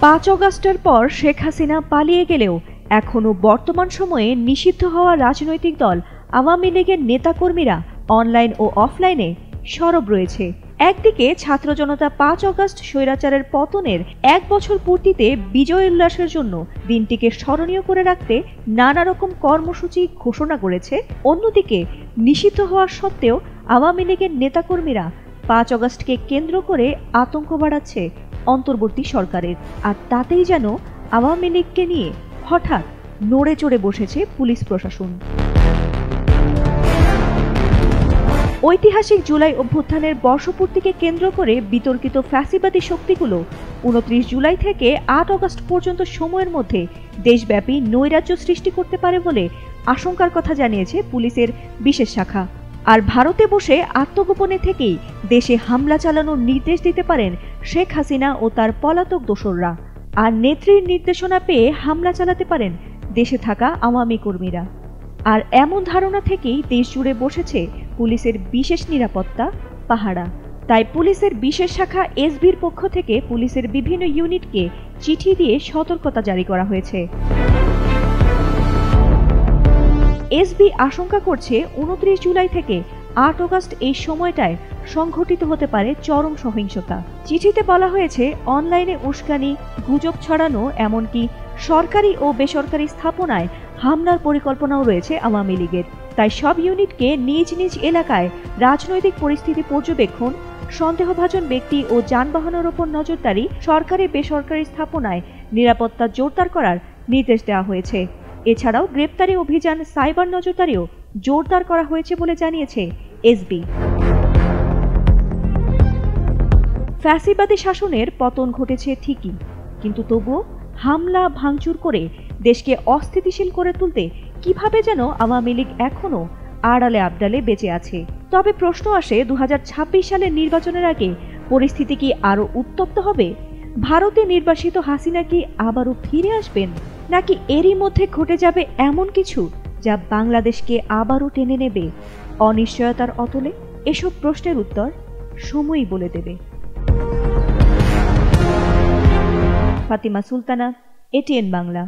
5 অগাস্টের পর শেখ হাসিনা পালিয়ে গেলেও এখনও বর্তমান সময়ে নিষিদ্ধ হওয়া রাজনৈতিক দল আওয়ামী লীগের নেতাকর্মীরা অনলাইন ও অফলাইনে সরব রয়েছে। একদিকে ছাত্র জনতা 5 অগাস্ট স্বৈরাচারের পতনের 1 বছর পূর্তিতে বিজয় উল্লাসের জন্য দিনটিকে স্মরণীয় করে রাখতে নানা রকম কর্মসূচি ঘোষণা করেছে। অন্যদিকে নিষিদ্ধ হওয়া সত্ত্বেও আওয়ামী লীগের নেতাকর্মীরা 5 অগাস্টকে কেন্দ্র করে আতঙ্ক বাড়াচ্ছে অন্তর্বর্তী সরকারের। আর তাতেই যেন আওয়ামী লীগকে নিয়ে হঠাৎ নড়ে চড়ে বসেছে পুলিশ প্রশাসন। ঐতিহাসিক জুলাই অভ্যুত্থানের বর্ষপূর্তিকে কেন্দ্র করে বিতর্কিত ফ্যাসিবাদী শক্তিগুলো 29 জুলাই থেকে 8 অগাস্ট পর্যন্ত সময়ের মধ্যে দেশব্যাপী নৈরাজ্য সৃষ্টি করতে পারে বলে আশঙ্কার কথা জানিয়েছে পুলিশের বিশেষ শাখা। আর ভারতে বসে আত্মগোপনে থেকেই দেশে হামলা চালানোর নির্দেশ দিতে পারেন শেখ হাসিনা ও তার পলাতক দোসররা। আর নেত্রীর নির্দেশনা পেয়ে হামলা চালাতে পারেন দেশে থাকা আওয়ামী কর্মীরা। আর এমন ধারণা থেকেই দেশ জুড়ে বসেছে পুলিশের বিশেষ নিরাপত্তা পাহারা। তাই পুলিশের বিশেষ শাখা এসবির পক্ষ থেকে পুলিশের বিভিন্ন ইউনিটকে চিঠি দিয়ে সতর্কতা জারি করা হয়েছে। এসবি আশঙ্কা করছে 29 জুলাই থেকে 8 অগাস্ট এই সময়টায় সংঘটিত হতে পারে চরম সহিংসতা। চিঠিতে বলা হয়েছে অনলাইনে উস্কানি, গুজব ছড়ানো, এমনকি সরকারি ও বেসরকারি স্থাপনায় হামলার পরিকল্পনাও রয়েছে আওয়ামী লীগের। তাই সব ইউনিটকে নিজ নিজ এলাকায় রাজনৈতিক পরিস্থিতি পর্যবেক্ষণ, সন্দেহভাজন ব্যক্তি ও যানবাহনের ওপর নজরদারি, সরকারি বেসরকারি স্থাপনায় নিরাপত্তা জোরদার করার নির্দেশ দেওয়া হয়েছে। এছাড়াও গ্রেপ্তারি অভিযান, সাইবার নজরদারিও জোরদার করা হয়েছে বলে জানিয়েছে এসবি। ফ্যাসিবাদী শাসনের পতন ঘটেছে ঠিকই, কিন্তু তবুও হামলা ভাঙচুর করে দেশকে অস্থিতিশীল করে তুলতে কিভাবে যেন আওয়ামী লীগ এখনো আড়ালে আবডালে বেঁচে আছে। তবে প্রশ্ন আসে, 2026 সালের নির্বাচনের আগে পরিস্থিতি কি আরো উত্তপ্ত হবে? ভারতে নির্বাসিত হাসিনা কি আবারও ফিরে আসবেন, নাকি এরই মধ্যে ঘটে যাবে এমন কিছু যা বাংলাদেশকে আবারও টেনে নেবে অনিশ্চয়তার অতলে? এসব প্রশ্নের উত্তর সময়ই বলে দেবে। ফাতিমা সুলতানা, এটিএন বাংলা।